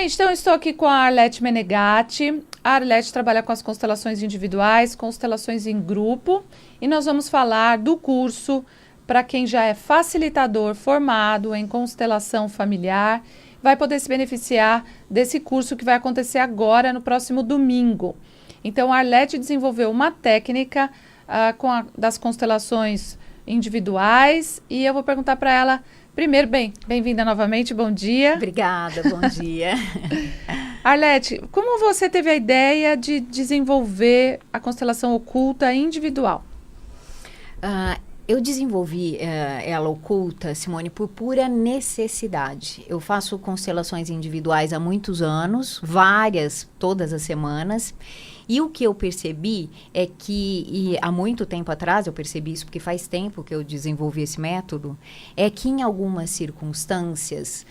Gente, então eu estou aqui com a Arlete Menegatti. A Arlete trabalha com as constelações individuais, constelações em grupo. E nós vamos falar do curso para quem já é facilitador formado em constelação familiar. Vai poder se beneficiar desse curso que vai acontecer agora, no próximo domingo. Então, a Arlete desenvolveu uma técnica das constelações individuais. E eu vou perguntar para ela... Primeiro, bem-vinda novamente, bom dia. Obrigada, bom dia. Arlete, como você teve a ideia de desenvolver a constelação oculta individual? Eu desenvolvi ela oculta, Simone, por pura necessidade. Eu faço constelações individuais há muitos anos, várias, todas as semanas. E o que eu percebi é que, e há muito tempo atrás, eu percebi isso porque faz tempo que eu desenvolvi esse método, é que em algumas circunstâncias,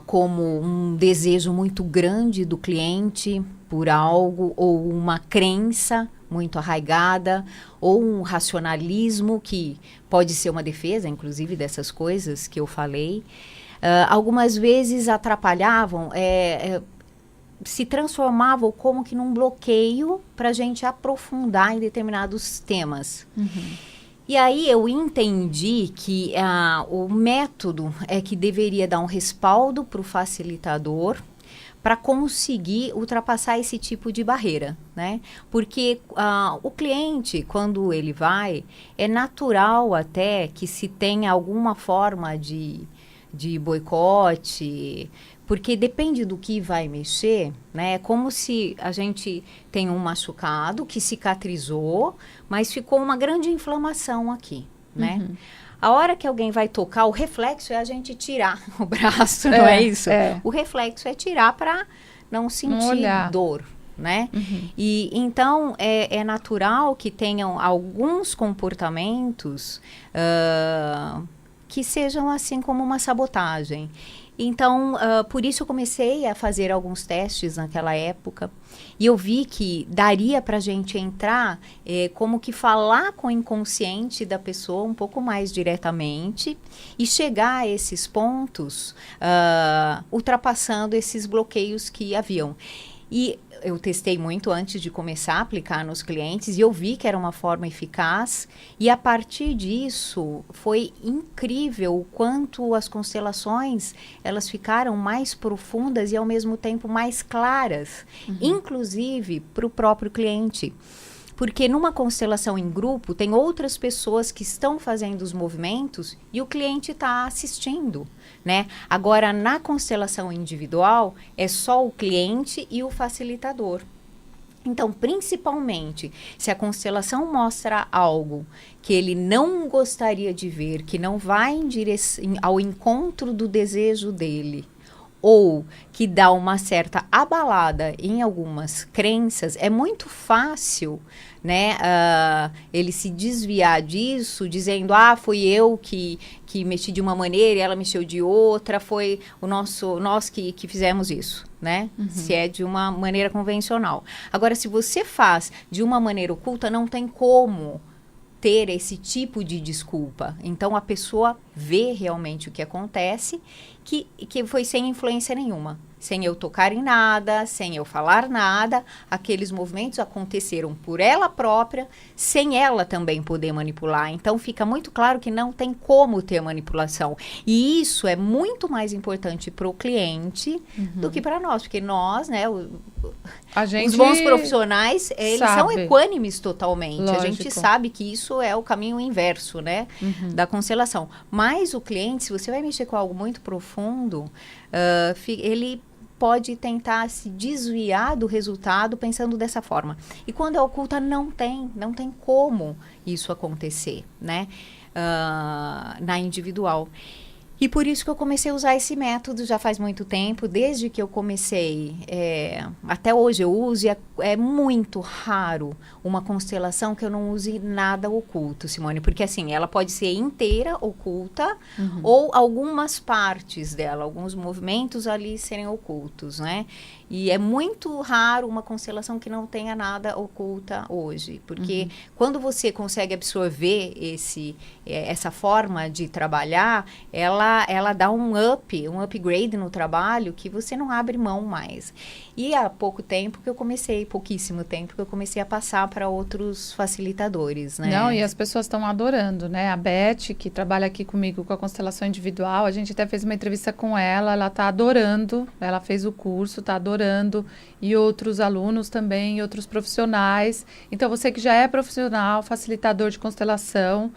como um desejo muito grande do cliente por algo, ou uma crença muito arraigada, ou um racionalismo que pode ser uma defesa, inclusive, dessas coisas que eu falei, algumas vezes atrapalhavam... se transformavam como que num bloqueio para a gente aprofundar em determinados temas. Uhum. E aí eu entendi que o método é que deveria dar um respaldo para o facilitador para conseguir ultrapassar esse tipo de barreira, né? Porque o cliente, quando ele vai, é natural até que se tenha alguma forma de boicote, porque depende do que vai mexer, né? É como se a gente tem um machucado que cicatrizou, mas ficou uma grande inflamação aqui, né? Uhum. A hora que alguém vai tocar, o reflexo é a gente tirar o braço, não é isso? É. O reflexo é tirar para não sentir dor, né? Uhum. E então é natural que tenham alguns comportamentos que sejam assim como uma sabotagem. Então, por isso eu comecei a fazer alguns testes naquela época e eu vi que daria para a gente entrar, como que falar com o inconsciente da pessoa um pouco mais diretamente e chegar a esses pontos, ultrapassando esses bloqueios que haviam. E eu testei muito antes de começar a aplicar nos clientes e eu vi que era uma forma eficaz. E a partir disso, foi incrível o quanto as constelações, elas ficaram mais profundas e ao mesmo tempo mais claras. Uhum. Inclusive para o próprio cliente. Porque numa constelação em grupo, tem outras pessoas que estão fazendo os movimentos e o cliente está assistindo, né? Agora, na constelação individual, é só o cliente e o facilitador. Então, principalmente, se a constelação mostra algo que ele não gostaria de ver, que não vai ao encontro do desejo dele, ou que dá uma certa abalada em algumas crenças, é muito fácil, né, ele se desviar disso, dizendo, foi eu que mexi de uma maneira e ela mexeu de outra, foi nós que fizemos isso, né, se é de uma maneira convencional. Agora, se você faz de uma maneira oculta, não tem como ter esse tipo de desculpa. Então, a pessoa vê realmente o que acontece, que foi sem influência nenhuma. Sem eu tocar em nada, sem eu falar nada, aqueles movimentos aconteceram por ela própria, sem ela também poder manipular. Então, fica muito claro que não tem como ter manipulação. E isso é muito mais importante para o cliente do que para nós, porque nós, né, os bons profissionais, eles são equânimes totalmente. Lógico. A gente sabe que isso é o caminho inverso, né, da constelação. Mas o cliente, se você vai mexer com algo muito profundo, ele pode tentar se desviar do resultado pensando dessa forma. E quando é oculta, não tem como isso acontecer, né? Na individual. E por isso que eu comecei a usar esse método já faz muito tempo, desde que eu comecei, até hoje eu uso, e é muito raro uma constelação que eu não use nada oculto, Simone, porque assim, ela pode ser inteira oculta, ou algumas partes dela, alguns movimentos ali serem ocultos, né? E é muito raro uma constelação que não tenha nada oculta hoje. Porque quando você consegue absorver essa forma de trabalhar, ela dá um upgrade no trabalho que você não abre mão mais. E há pouquíssimo tempo que eu comecei a passar para outros facilitadores, né? Não, e as pessoas estão adorando, né? A Beth, que trabalha aqui comigo com a constelação individual, a gente até fez uma entrevista com ela está adorando, ela fez o curso, está adorando, e outros alunos também, e outros profissionais. Então, você que já é profissional, facilitador de constelação,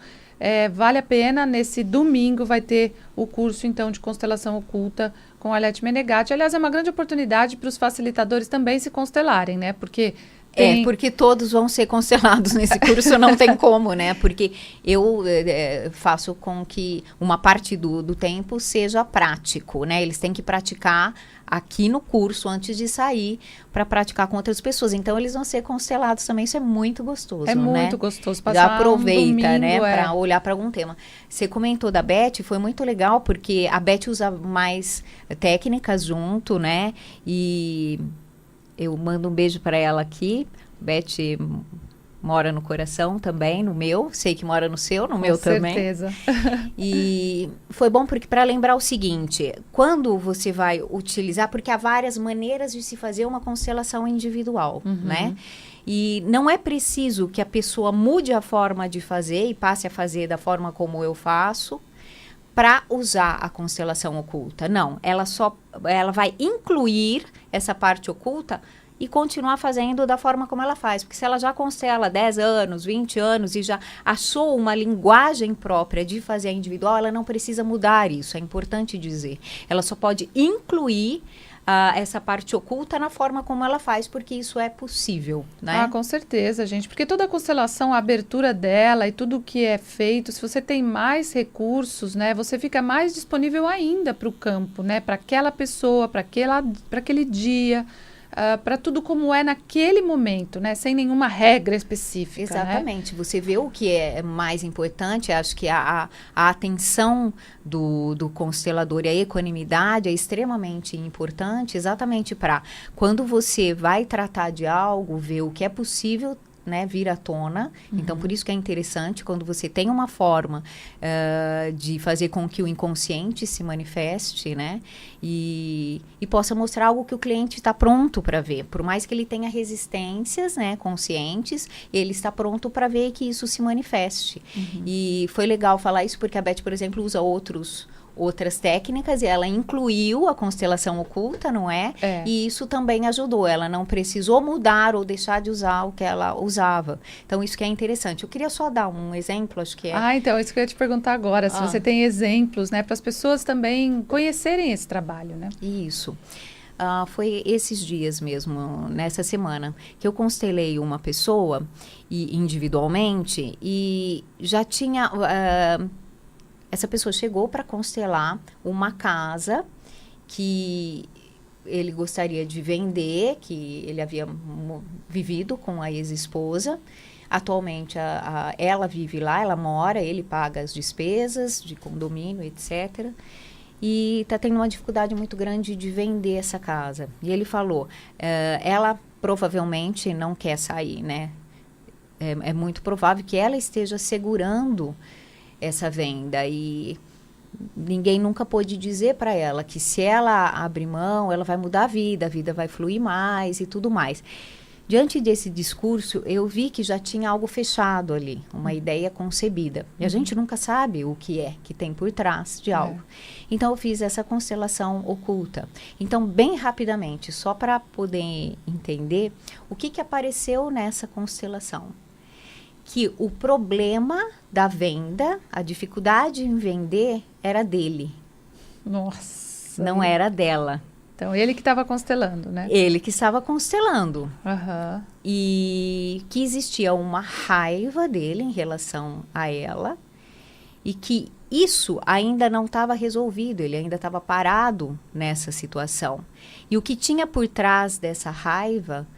vale a pena, nesse domingo vai ter o curso, então, de constelação oculta com a Arlete Menegatti. Aliás, é uma grande oportunidade para os facilitadores também se constelarem, né? Porque porque todos vão ser constelados nesse curso, não tem como, né? Porque eu faço com que uma parte do tempo seja prático, né? Eles têm que praticar aqui no curso antes de sair para praticar com outras pessoas. Então, eles vão ser constelados também. Isso é muito gostoso, né? É muito gostoso passar já aproveita, um domingo, né? Para olhar para algum tema. Você comentou da Beth, foi muito legal, porque a Beth usa mais técnicas junto, né? E eu mando um beijo para ela aqui. Beth mora no coração também, no meu. Sei que mora no seu, no meu também. Com certeza. E foi bom porque para lembrar o seguinte, quando você vai utilizar, porque há várias maneiras de se fazer uma constelação individual, né? E não é preciso que a pessoa mude a forma de fazer e passe a fazer da forma como eu faço para usar a constelação oculta. Não, ela vai incluir essa parte oculta e continuar fazendo da forma como ela faz. Porque se ela já constela 10 anos, 20 anos e já achou uma linguagem própria de fazer a individual, ela não precisa mudar isso, é importante dizer. Ela só pode incluir essa parte oculta na forma como ela faz, porque isso é possível, né? Ah, com certeza, gente. Porque toda a constelação, a abertura dela e tudo que é feito, se você tem mais recursos, né, você fica mais disponível ainda para o campo, né? Para aquela pessoa, para aquele dia, para tudo como é naquele momento, né? Sem nenhuma regra específica. Exatamente. Né? Você vê o que é mais importante, acho que a atenção do constelador e a equanimidade é extremamente importante, exatamente para quando você vai tratar de algo, ver o que é possível, né, vir à tona. Então, por isso que é interessante quando você tem uma forma de fazer com que o inconsciente se manifeste, né, e possa mostrar algo que o cliente está pronto para ver. Por mais que ele tenha resistências, né, conscientes, ele está pronto para ver que isso se manifeste. E foi legal falar isso porque a Beth, por exemplo, usa outras técnicas e ela incluiu a constelação oculta, não é? E isso também ajudou. Ela não precisou mudar ou deixar de usar o que ela usava. Então, isso que é interessante. Eu queria só dar um exemplo, acho que é... então, isso que eu ia te perguntar agora. Se você tem exemplos, né? Para as pessoas também conhecerem esse trabalho, né? Isso. Foi esses dias mesmo, nessa semana, que eu constelei uma pessoa individualmente e já tinha... essa pessoa chegou para constelar uma casa que ele gostaria de vender, que ele havia vivido com a ex-esposa. Atualmente, ela vive lá, ela mora, ele paga as despesas de condomínio, etc. E está tendo uma dificuldade muito grande de vender essa casa. E ele falou, ela provavelmente não quer sair, né? É muito provável que ela esteja segurando essa venda e ninguém nunca pôde dizer para ela que se ela abrir mão, ela vai mudar a vida vai fluir mais e tudo mais. Diante desse discurso, eu vi que já tinha algo fechado ali, uma ideia concebida. E a gente nunca sabe o que é que tem por trás de algo. Então, eu fiz essa constelação oculta. Então, bem rapidamente, só para poder entender o que apareceu nessa constelação. Que o problema da venda, a dificuldade em vender, era dele. Nossa. Não era dela. Então, ele que estava constelando, né? Ele que estava constelando. Aham. E que existia uma raiva dele em relação a ela. E que isso ainda não estava resolvido. Ele ainda estava parado nessa situação. E o que tinha por trás dessa raiva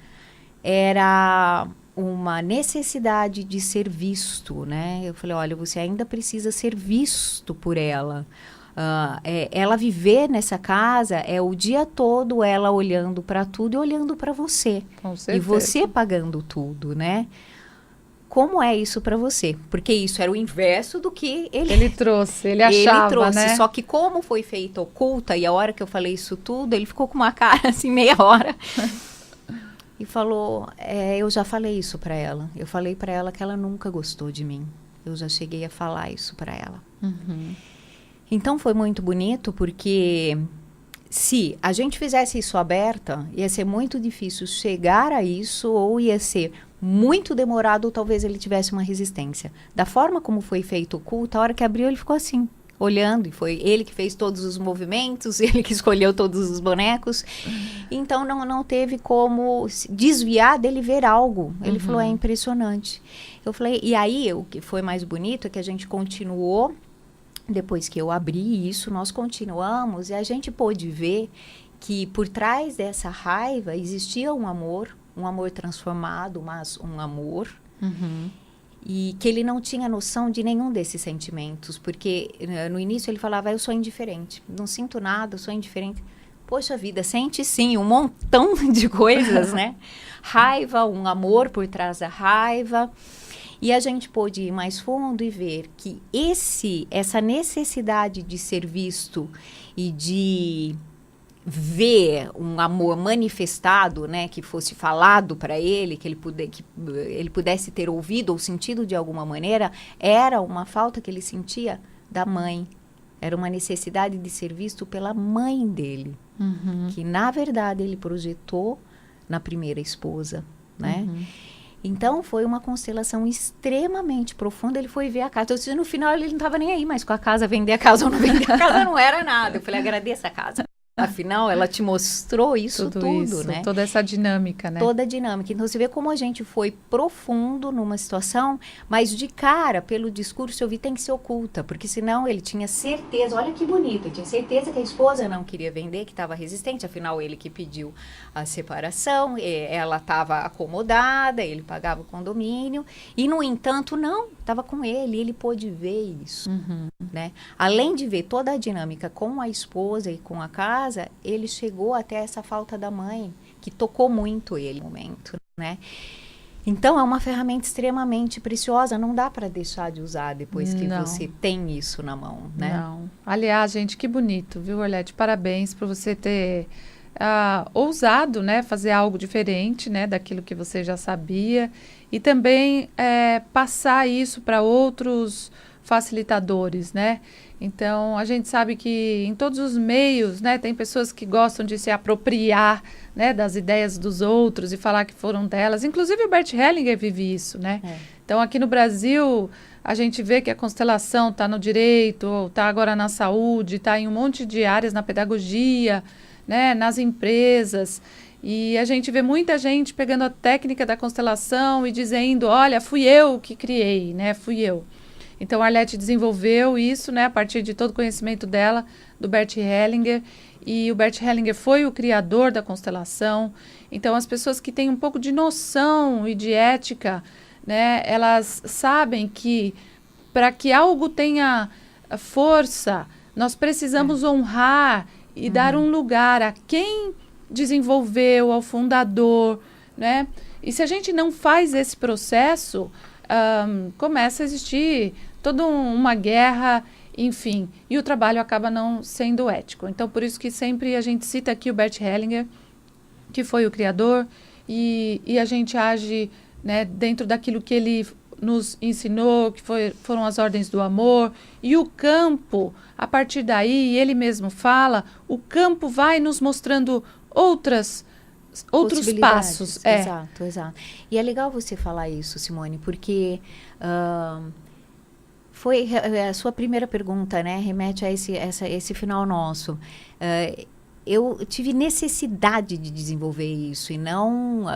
era uma necessidade de ser visto, né? Eu falei, olha, você ainda precisa ser visto por ela. ela viver nessa casa é o dia todo ela olhando para tudo e olhando para você. Com certeza. E você pagando tudo, né? Como é isso para você? Porque isso era o inverso do que ele trouxe, ele achava, ele trouxe, né? Só que como foi feito oculta, e a hora que eu falei isso tudo, ele ficou com uma cara assim, meia hora. E falou, eu já falei isso para ela. Eu falei para ela que ela nunca gostou de mim. Eu já cheguei a falar isso para ela. Uhum. Então foi muito bonito, porque se a gente fizesse isso aberta, ia ser muito difícil chegar a isso, ou ia ser muito demorado, ou talvez ele tivesse uma resistência. Da forma como foi feito oculto, a hora que abriu ele ficou assim, olhando, e foi ele que fez todos os movimentos, ele que escolheu todos os bonecos. Então não teve como desviar dele ver algo. Ele falou, é impressionante. Eu falei, e aí o que foi mais bonito é que a gente continuou. Depois que eu abri isso, nós continuamos, e a gente pôde ver que por trás dessa raiva existia um amor transformado, mas um amor, e que ele não tinha noção de nenhum desses sentimentos, porque no início ele falava, eu sou indiferente, não sinto nada, eu sou indiferente. Poxa vida, sente sim um montão de coisas, né? Raiva, um amor por trás da raiva. E a gente pôde ir mais fundo e ver que essa necessidade de ser visto e de ver um amor manifestado, né, que fosse falado para ele, que ele pudesse ter ouvido ou sentido de alguma maneira, era uma falta que ele sentia da mãe. Era uma necessidade de ser visto pela mãe dele, que na verdade ele projetou na primeira esposa, né? Então, foi uma constelação extremamente profunda. Ele foi ver a casa. No final, ele não estava nem aí mais com a casa. Vender a casa ou não vender a casa não era nada. Eu falei, agradeça a casa. Afinal, ela te mostrou tudo, isso, né? Toda essa dinâmica, né? Toda a dinâmica. Então, você vê como a gente foi profundo numa situação, mas de cara, pelo discurso, eu vi tem que ser oculta, porque senão ele tinha certeza, olha que bonito, ele tinha certeza que a esposa não queria vender, que estava resistente, afinal, ele que pediu a separação, ela estava acomodada, ele pagava o condomínio, e, no entanto, não, estava com ele pôde ver isso, né? Além de ver toda a dinâmica com a esposa e com a casa, ele chegou até essa falta da mãe, que tocou muito ele no momento, né? Então, é uma ferramenta extremamente preciosa, não dá para deixar de usar depois que você tem isso na mão, né? Não. Aliás, gente, que bonito, viu, Arlete? Parabéns por você ter ousado, né, fazer algo diferente, né, daquilo que você já sabia, e também passar isso para outros facilitadores, né? Então, a gente sabe que em todos os meios, né, tem pessoas que gostam de se apropriar, né, das ideias dos outros e falar que foram delas. Inclusive, o Bert Hellinger vive isso, né? Então, aqui no Brasil, a gente vê que a constelação está no direito, está agora na saúde, está em um monte de áreas, na pedagogia, né, nas empresas. E a gente vê muita gente pegando a técnica da constelação e dizendo, olha, fui eu que criei, né, fui eu. Então, a Arlete desenvolveu isso, né, a partir de todo o conhecimento dela, do Bert Hellinger, e o Bert Hellinger foi o criador da constelação. Então, as pessoas que têm um pouco de noção e de ética, né, elas sabem que para que algo tenha força, nós precisamos honrar e dar um lugar a quem desenvolveu, ao fundador, né? E se a gente não faz esse processo, começa a existir toda uma guerra, enfim, e o trabalho acaba não sendo ético. Então, por isso que sempre a gente cita aqui o Bert Hellinger, que foi o criador, e a gente age, né, dentro daquilo que ele nos ensinou, que foram as ordens do amor, e o campo, a partir daí, ele mesmo fala, o campo vai nos mostrando outros passos. Exato, exato. E é legal você falar isso, Simone, porque foi a sua primeira pergunta, né? Remete a esse final nosso. Eu tive necessidade de desenvolver isso e não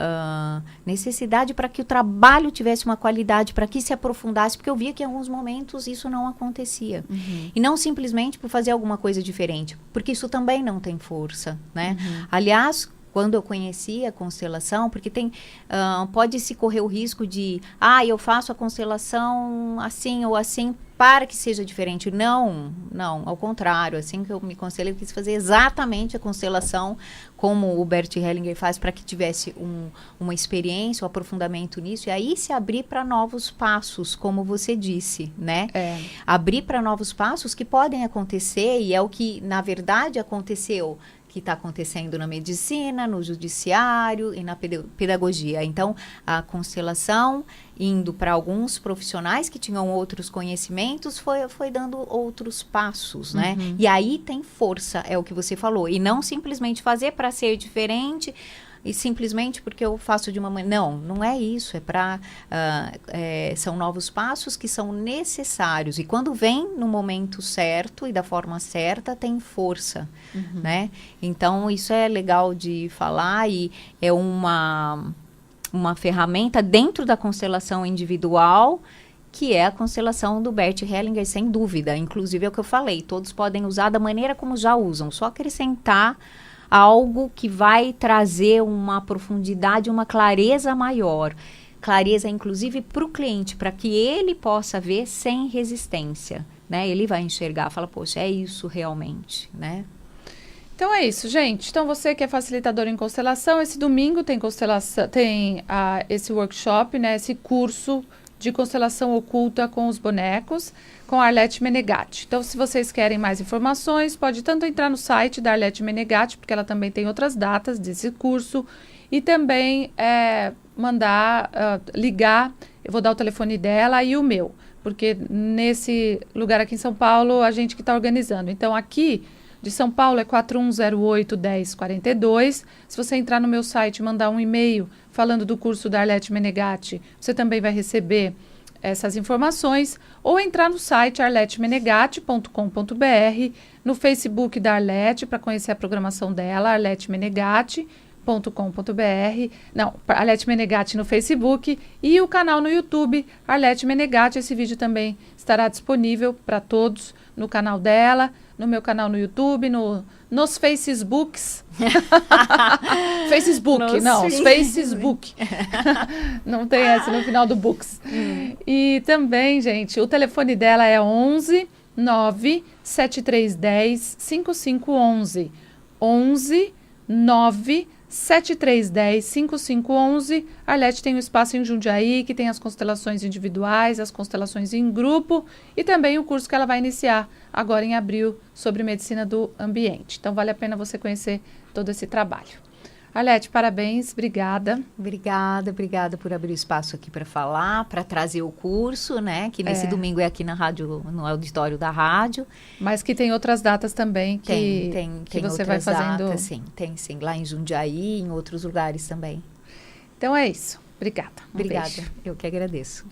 necessidade para que o trabalho tivesse uma qualidade, para que se aprofundasse, porque eu via que em alguns momentos isso não acontecia. E não simplesmente por fazer alguma coisa diferente, porque isso também não tem força, né? Aliás, quando eu conheci a constelação, porque pode-se correr o risco de, eu faço a constelação assim ou assim para que seja diferente. Não, ao contrário. Assim que eu me conselhei, eu quis fazer exatamente a constelação como o Bert Hellinger faz, para que tivesse uma experiência, um aprofundamento nisso, e aí se abrir para novos passos, como você disse, né? Abrir para novos passos que podem acontecer, e é o que, na verdade, aconteceu, que está acontecendo na medicina, no judiciário e na pedagogia. Então, a constelação, indo para alguns profissionais que tinham outros conhecimentos, foi dando outros passos, né? E aí tem força, é o que você falou. E não simplesmente fazer para ser diferente, e simplesmente porque eu faço de uma maneira. Não é isso. É para são novos passos que são necessários. E quando vem no momento certo e da forma certa, tem força, né? Então, isso é legal de falar, e é uma ferramenta dentro da constelação individual, que é a constelação do Bert Hellinger, sem dúvida. Inclusive, é o que eu falei, todos podem usar da maneira como já usam, só acrescentar algo que vai trazer uma profundidade, uma clareza maior. Clareza, inclusive, para o cliente, para que ele possa ver sem resistência, né? Ele vai enxergar, fala, poxa, é isso realmente, né? Então é isso, gente. Então você que é facilitador em constelação, esse domingo tem constelação, tem esse workshop, né? Esse curso de constelação oculta com os bonecos, com a Arlete Menegatti. Então, se vocês querem mais informações, pode tanto entrar no site da Arlete Menegatti, porque ela também tem outras datas desse curso, e também ligar, eu vou dar o telefone dela e o meu, porque nesse lugar aqui em São Paulo, a gente que está organizando. Então, aqui de São Paulo é 4108-1042. Se você entrar no meu site e mandar um e-mail falando do curso da Arlete Menegatti, você também vai receber essas informações, ou entrar no site arletemenegatti.com.br, no Facebook da Arlete, para conhecer a programação dela, arletemenegatti.com.br, não, Arlete Menegatti no Facebook, e o canal no YouTube, Arlete Menegatti. Esse vídeo também estará disponível para todos no canal dela, no meu canal no YouTube, nos Facebooks. Facebook, os Facebook. Não tem essa no final do books. E também, gente, o telefone dela é 11 9 7310 5511. 11 9 7310 5511. A Arlete tem um espaço em Jundiaí, que tem as constelações individuais, as constelações em grupo, e também o curso que ela vai iniciar agora em abril sobre medicina do ambiente. Então, vale a pena você conhecer todo esse trabalho. Arlete, parabéns, obrigada. Obrigada por abrir o espaço aqui para falar, para trazer o curso, né? Que nesse domingo é aqui na rádio, no auditório da rádio. Mas que tem outras datas também que você vai fazendo. Datas, sim, tem sim, lá em Jundiaí e em outros lugares também. Então é isso. Obrigada. Obrigada, beijo. Eu que agradeço.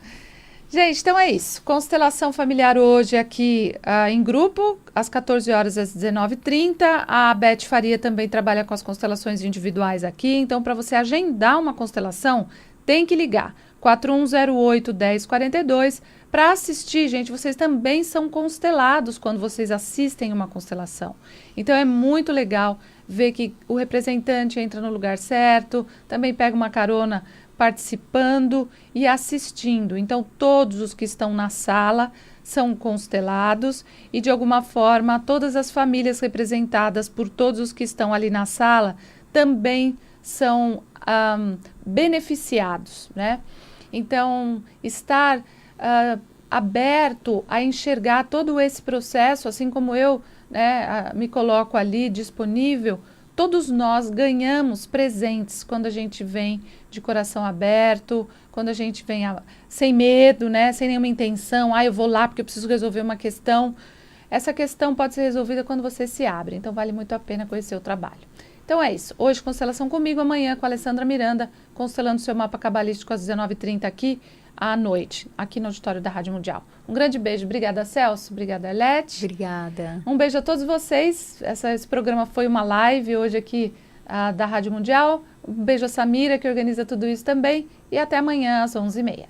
Gente, então é isso. Constelação familiar hoje aqui em grupo, às 14 horas às 19h30. A Beth Faria também trabalha com as constelações individuais aqui. Então, para você agendar uma constelação, tem que ligar 4108-1042 para assistir. Gente, vocês também são constelados quando vocês assistem uma constelação. Então, é muito legal ver que o representante entra no lugar certo, também pega uma carona participando e assistindo. Então, todos os que estão na sala são constelados e, de alguma forma, todas as famílias representadas por todos os que estão ali na sala também são beneficiados, né? Então, estar aberto a enxergar todo esse processo, assim como eu, né, me coloco ali disponível, todos nós ganhamos presentes quando a gente vem de coração aberto, quando a gente vem sem medo, né, sem nenhuma intenção, eu vou lá porque eu preciso resolver uma questão. Essa questão pode ser resolvida quando você se abre, então vale muito a pena conhecer o trabalho. Então é isso, hoje constelação comigo, amanhã com a Alessandra Miranda, constelando seu mapa cabalístico às 19h30 aqui à noite, aqui no auditório da Rádio Mundial. Um grande beijo, obrigada Celso, obrigada Arlete. Obrigada. Um beijo a todos vocês, esse programa foi uma live hoje aqui da Rádio Mundial. Um beijo a Samira, que organiza tudo isso também, e até amanhã às 11h30.